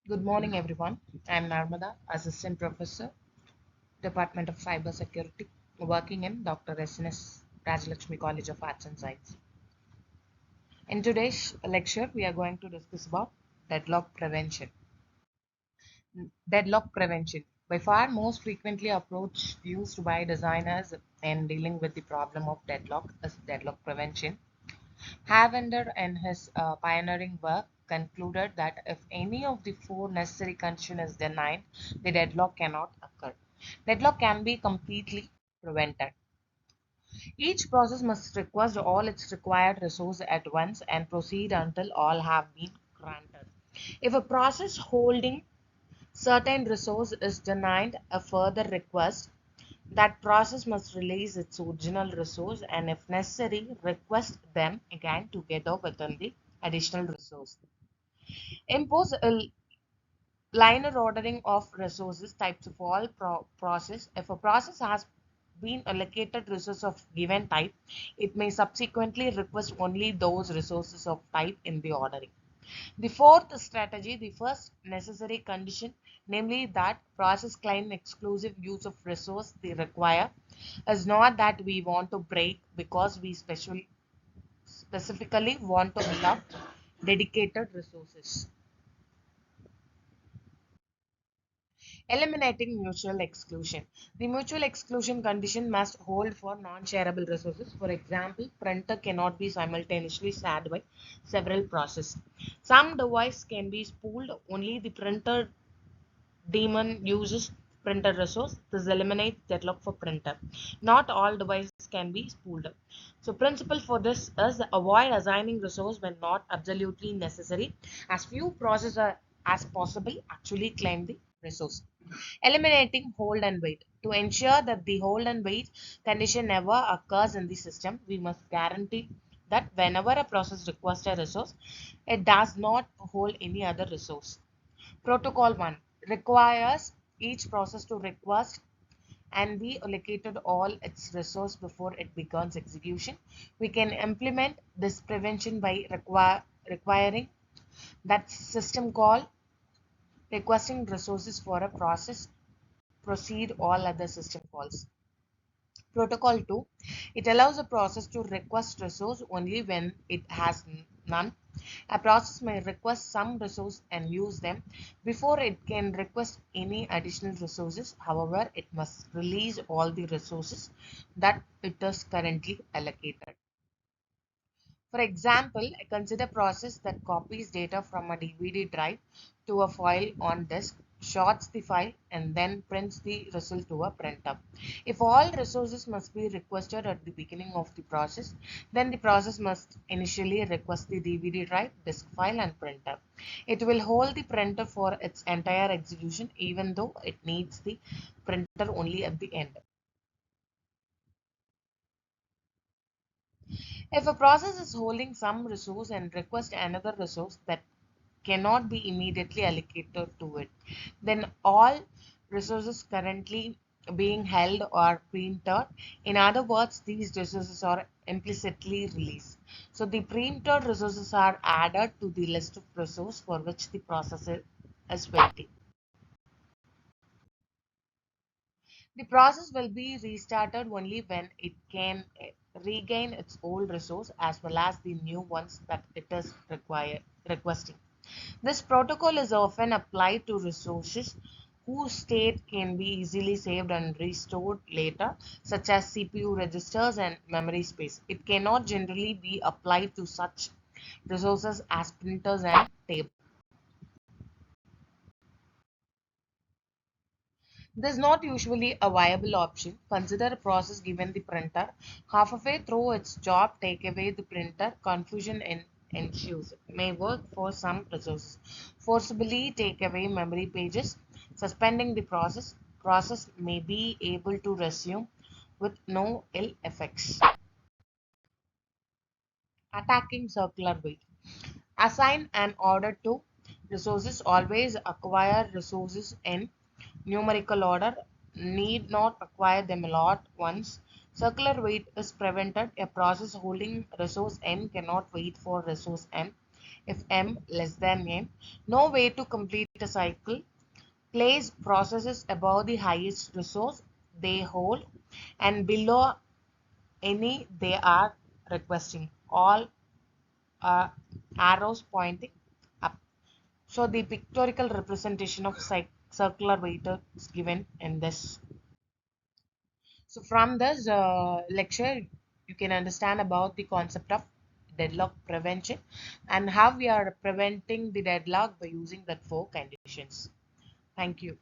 Good morning, everyone. I'm Narmatha, Assistant Professor, Department of Cyber Security, working in Dr. S.N.S. Rajalakshmi College of Arts and Science. In today's lecture, we are going to discuss about deadlock prevention. Deadlock prevention, by far most frequently approach used by designers in dealing with the problem of deadlock, is deadlock prevention. Havender, in his pioneering work, concluded that if any of the four necessary conditions is denied, the deadlock cannot occur. Deadlock can be completely prevented. Each process must request all its required resources at once and proceed until all have been granted. If a process holding certain resource is denied a further request, that process must release its original resource and, if necessary, request them again together within the additional resource. Impose a linear ordering of resources types of all process. If a process has been allocated resource of given type, it may subsequently request only those resources of type in the ordering. The fourth strategy, the first necessary condition, namely that process claim exclusive use of resource they require, is not that we want to break because we specifically want to allow dedicated resources. Eliminating mutual exclusion. The mutual exclusion condition must hold for non-shareable resources. For example, printer cannot be simultaneously shared by several processes. Some device can be spooled, only the printer daemon uses printer resource. This eliminates deadlock for printer. Not all devices can be spooled. So principle for this is avoid assigning resource when not absolutely necessary. As few processes as possible actually claim the resource. Eliminating hold and wait. To ensure that the hold and wait condition never occurs in the system, we must guarantee that whenever a process requests a resource, it does not hold any other resource. Protocol 1 requires each process to request and be allocated all its resource before it begins execution. We can implement this prevention by requiring that system call requesting resources for a process proceed all other system calls. Protocol 2, it allows a process to request resource only when it has none. A process may request some resource and use them before it can request any additional resources. However, it must release all the resources that it is currently allocated. For example, consider a process that copies data from a DVD drive to a file on disk, shorts the file, and then prints the result to a printer. If all resources must be requested at the beginning of the process, then the process must initially request the DVD drive, disk file, and printer. It will hold the printer for its entire execution, even though it needs the printer only at the end. If a process is holding some resource and requests another resource that cannot be immediately allocated to it, then all resources currently being held are preempted. In other words, these resources are implicitly released. So the preempted resources are added to the list of resources for which the process is waiting. The process will be restarted only when it can regain its old resource as well as the new ones that it is requesting. This protocol is often applied to resources whose state can be easily saved and restored later, such as CPU registers and memory space. It cannot generally be applied to such resources as printers and tables. This is not usually a viable option. Consider a process given the printer. Halfway through its job, take away the printer. Confusion ensues. May work for some resources. Forcibly take away memory pages. Suspending the process. Process may be able to resume with no ill effects. Attacking circular wait. Assign an order to resources. Always acquire resources in numerical order. Need not acquire them all at once. Circular wait is prevented. A process holding resource n cannot wait for resource m if m less than n. No way to complete a cycle. Place processes above the highest resource they hold and below any they are requesting. All arrows pointing up. So the pictorial representation of circular waiter is given in this. So from this lecture, you can understand about the concept of deadlock prevention and how we are preventing the deadlock by using that four conditions. Thank you.